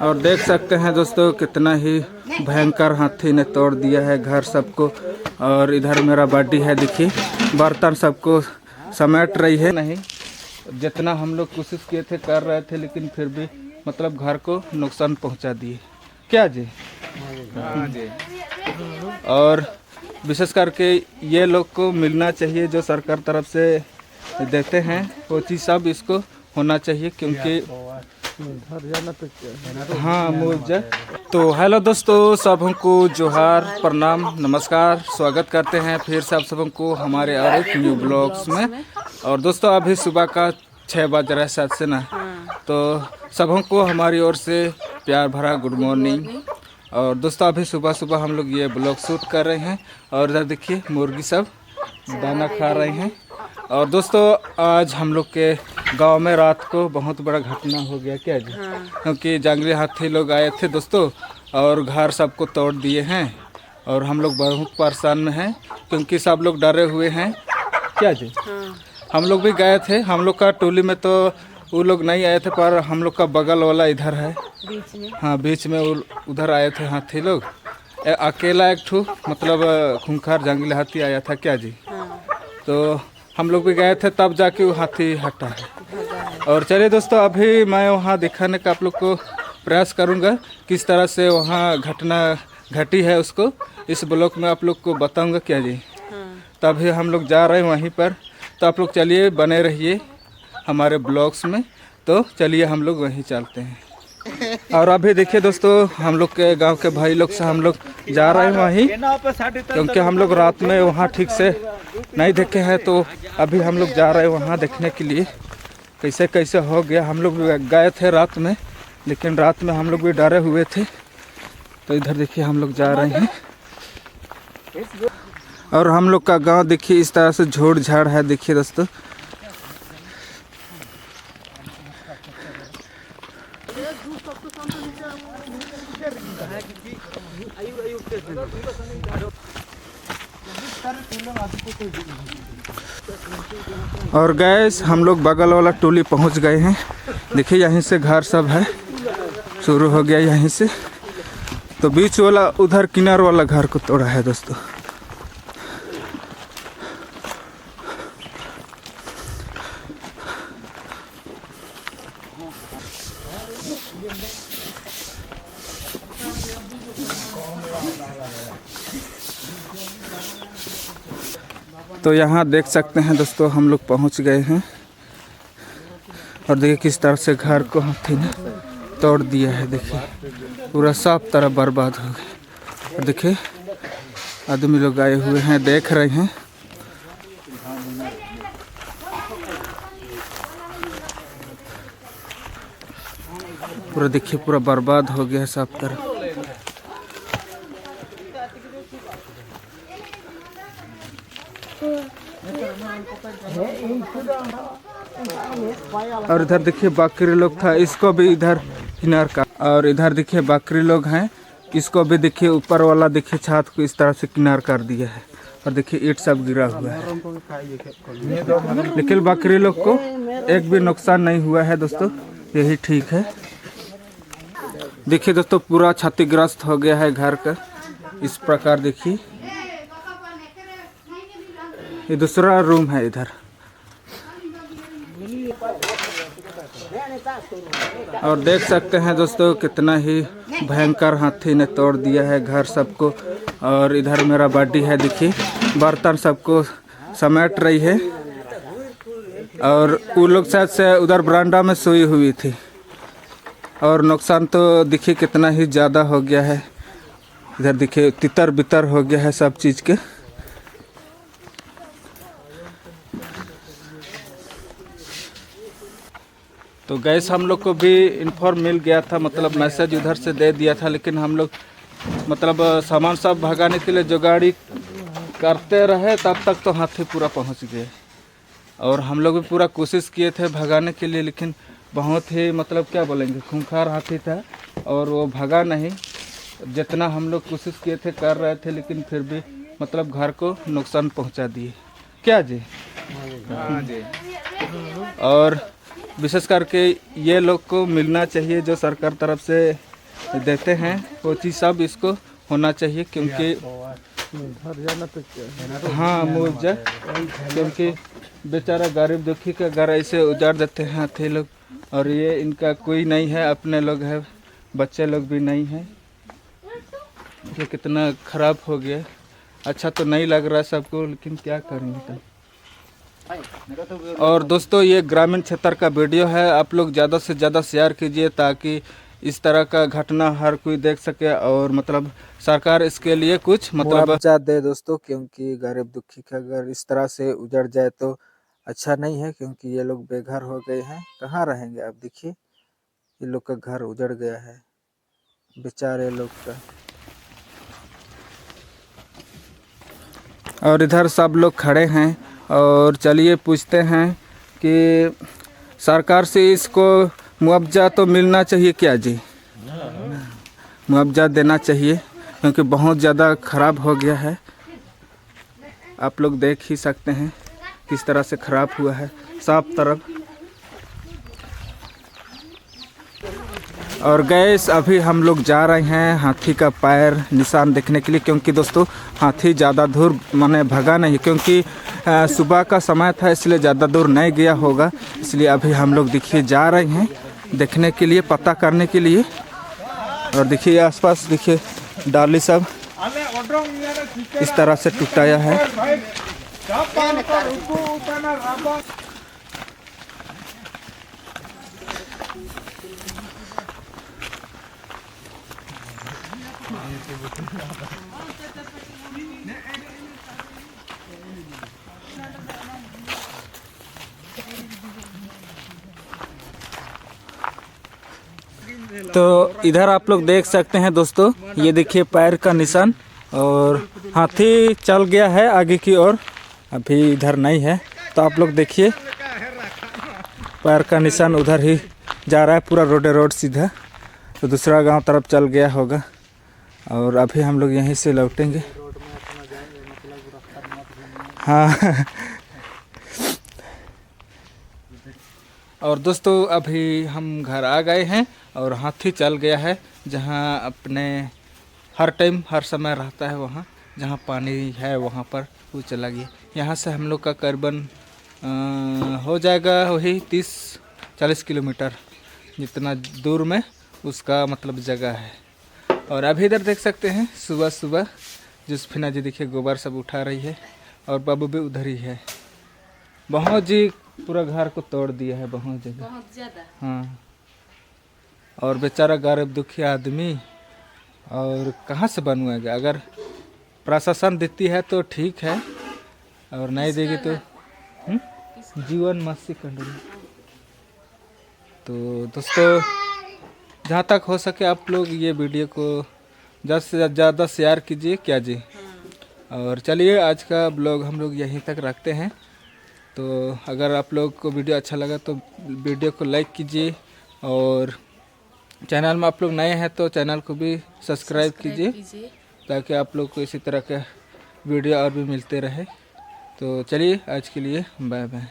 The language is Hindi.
और देख सकते हैं दोस्तों कितना ही भयंकर हाथी ने तोड़ दिया है घर सबको। और इधर मेरा बॉडी है, देखिए बर्तन सबको समेट रही है। नहीं जितना हम लोग कोशिश किए थे कर रहे थे, लेकिन फिर भी मतलब घर को नुकसान पहुंचा दिए। क्या जी? हाँ जी। और विशेष करके ये लोग को मिलना चाहिए जो सरकार तरफ से देते हैं, वो चीज़ सब इसको होना चाहिए, क्योंकि हाँ मुझे तो हेलो दोस्तों, सबको जोहार, प्रणाम, नमस्कार, स्वागत करते हैं फिर से आप सबको हमारे और एक न्यू ब्लॉग्स में। और दोस्तों अभी सुबह का 6 बज रहा है शायद से ना, तो सबको हमारी ओर से प्यार भरा गुड मॉर्निंग। और दोस्तों अभी सुबह सुबह हम लोग ये ब्लॉग शूट कर रहे हैं और इधर देखिए मुर्गी सब दाना खा रहे हैं। और दोस्तों आज हम लोग के गांव में रात को बहुत बड़ा घटना हो गया। क्या जी? क्योंकि जंगली हाथी लोग आए थे दोस्तों और घर सबको तोड़ दिए हैं और हम लोग बहुत परेशान में हैं, क्योंकि सब लोग डरे हुए हैं। क्या जी? हम लोग भी गए थे, हम लोग का टोली में तो वो लोग नहीं आए थे, पर हम लोग का बगल वाला इधर है बीच में। हाँ बीच में उधर आए थे हाथी लोग। अकेला एक ठू मतलब खूंखार जंगली हाथी आया था। क्या जी? तो हम लोग भी गए थे तब जाके वो हाथी हटा है। और चलिए दोस्तों अभी मैं वहाँ दिखाने का आप लोग को प्रयास करूँगा, किस तरह से वहाँ घटना घटी है उसको इस ब्लॉग में आप लोग को बताऊँगा। क्या जी? तभी हम लोग जा रहे हैं वहीं पर, तो आप लोग चलिए बने रहिए हमारे ब्लॉग्स में। तो चलिए हम लोग वहीं चलते हैं। और अभी देखिए दोस्तों हम लोग के गांव के भाई लोग से हम लोग जा रहे हैं वहीं, क्योंकि हम लोग रात में वहाँ ठीक से नहीं देखे हैं, तो अभी हम लोग जा रहे हैं वहाँ देखने के लिए कैसे कैसे हो गया। हम लोग गए थे रात में, लेकिन रात में हम लोग भी डरे हुए थे। तो इधर देखिए हम लोग जा रहे हैं और हम लोग का गांव देखिए इस तरह से झोड़ झाड़ है। देखिए दोस्तों और गैस हम लोग बगल वाला टोली पहुंच गए हैं। देखिए यहीं से घर सब है, शुरू हो गया यहीं से। तो बीच वाला उधर किनार वाला घर को तोड़ा है दोस्तों। तो यहाँ देख सकते हैं दोस्तों हम लोग पहुँच गए हैं और देखिए किस तरह से घर को हाथी ने तोड़ दिया है। देखिए पूरा साफ तरह बर्बाद हो गया। और देखिए आदमी लोग आए हुए हैं, देख रहे हैं। पूरा देखिए पूरा बर्बाद हो गया है साफ तरह। और इधर देखिए बकरी लोग था, इसको भी इधर किनार का। और इधर देखिए बकरी लोग हैं, इसको भी देखिए ऊपर वाला देखिए छत को इस तरह से किनार कर दिया है। और देखिए ईंट सब गिरा हुआ है, लेकिन बकरी लोग को एक भी नुकसान नहीं हुआ है दोस्तों, यही ठीक है। देखिए दोस्तों पूरा क्षतिग्रस्त हो गया है घर का इस प्रकार। देखिए ये दूसरा रूम है इधर। और देख सकते हैं दोस्तों कितना ही भयंकर हाथी ने तोड़ दिया है घर सबको। और इधर मेरा बॉडी है, देखिए बर्तन सबको समेट रही है। और वो लोग शायद से उधर बरामदा में सोई हुई थी। और नुकसान तो देखिए कितना ही ज़्यादा हो गया है। इधर देखिए तितर बितर हो गया है सब चीज़ के। तो गैस हम लोग को भी इन्फॉर्म मिल गया था, मतलब मैसेज उधर से दे दिया था, लेकिन हम लोग मतलब सामान सब भगाने के लिए जुगाड़ी करते रहे, तब तक तो हाथी पूरा पहुंच गए। और हम लोग भी पूरा कोशिश किए थे भगाने के लिए, लेकिन बहुत ही मतलब क्या बोलेंगे खूंखार हाथी था और वो भगा नहीं। जितना हम लोग कोशिश किए थे कर रहे थे, लेकिन फिर भी मतलब घर को नुकसान पहुंचा दिए। क्या जी? हाँ जी। और विशेष करके ये लोग को मिलना चाहिए, जो सरकार तरफ से देते हैं वो चीज़ सब इसको होना चाहिए, क्योंकि हाँ मुआवजा, क्योंकि बेचारा गरीब दुखी का घर ऐसे उजाड़ देते हैं हाथी लोग, और ये इनका कोई नहीं है, अपने लोग है, बच्चे लोग भी नहीं है। ये कितना ख़राब हो गया। अच्छा तो नहीं लग रहा सबको, लेकिन क्या करेंगे तब। और दोस्तों ये ग्रामीण क्षेत्र का वीडियो है, आप लोग ज़्यादा से ज़्यादा शेयर कीजिए ताकि इस तरह का घटना हर कोई देख सके, और मतलब सरकार इसके लिए कुछ मतलब मुआवजा दे दोस्तों, क्योंकि गरीब दुखी का घर इस तरह से उजड़ जाए तो अच्छा नहीं है, क्योंकि ये लोग बेघर हो गए हैं, कहाँ रहेंगे। अब देखिए ये लोग का घर उजड़ गया है, बेचारे लोग का। और इधर सब लोग खड़े हैं, और चलिए पूछते हैं कि सरकार से इसको मुआवजा तो मिलना चाहिए क्या जी? मुआवजा देना चाहिए, क्योंकि बहुत ज़्यादा ख़राब हो गया है। आप लोग देख ही सकते हैं किस तरह से ख़राब हुआ है सब तरफ। और गैस अभी हम लोग जा रहे हैं हाथी का पैर निशान देखने के लिए, क्योंकि दोस्तों हाथी ज़्यादा दूर माने भगा नहीं, क्योंकि सुबह का समय था इसलिए ज़्यादा दूर नहीं गया होगा, इसलिए अभी हम लोग देखिए जा रहे हैं देखने के लिए, पता करने के लिए। और देखिए आसपास देखिए डाली सब इस तरह से टूटाया है। तो इधर आप लोग देख सकते हैं दोस्तों, ये देखिए पैर का निशान, और हाथी चल गया है आगे की ओर, अभी इधर नहीं है। तो आप लोग देखिए पैर का निशान उधर ही जा रहा है, पूरा रोड सीधा, तो दूसरा गांव तरफ चल गया होगा। और अभी हम लोग यहीं से लौटेंगे। हाँ और दोस्तों अभी हम घर आ गए हैं, और हाथी चल गया है जहां अपने हर टाइम हर समय रहता है, वहां जहां पानी है वहां पर वो चला गया। यहां से हम लोग का करीबन हो जाएगा वही 30-40 किलोमीटर जितना दूर में उसका मतलब जगह है। और अभी इधर देख सकते हैं सुबह सुबह जोसफिना जी देखिए गोबर सब उठा रही है, और बाबू भी उधर ही है। बहुत जी पूरा घर को तोड़ दिया है, बहुत जगह, बहुत ज़्यादा। हाँ, और बेचारा गरीब दुखी आदमी और कहाँ से बनवाएगा। अगर प्रशासन देती है तो ठीक है, और नहीं देगी तो जीवन मस्ती कंडोली। तो दोस्तों जहाँ तक हो सके आप लोग ये वीडियो को ज़्यादा से ज़्यादा शेयर कीजिए क्या जी। और चलिए आज का ब्लॉग हम लोग यहीं तक रखते हैं। तो अगर आप लोग को वीडियो अच्छा लगा तो वीडियो को लाइक कीजिए, और चैनल में आप लोग नए हैं तो चैनल को भी सब्सक्राइब कीजिए, ताकि आप लोग को इसी तरह का वीडियो और भी मिलते रहे। तो चलिए आज के लिए बाय बाय।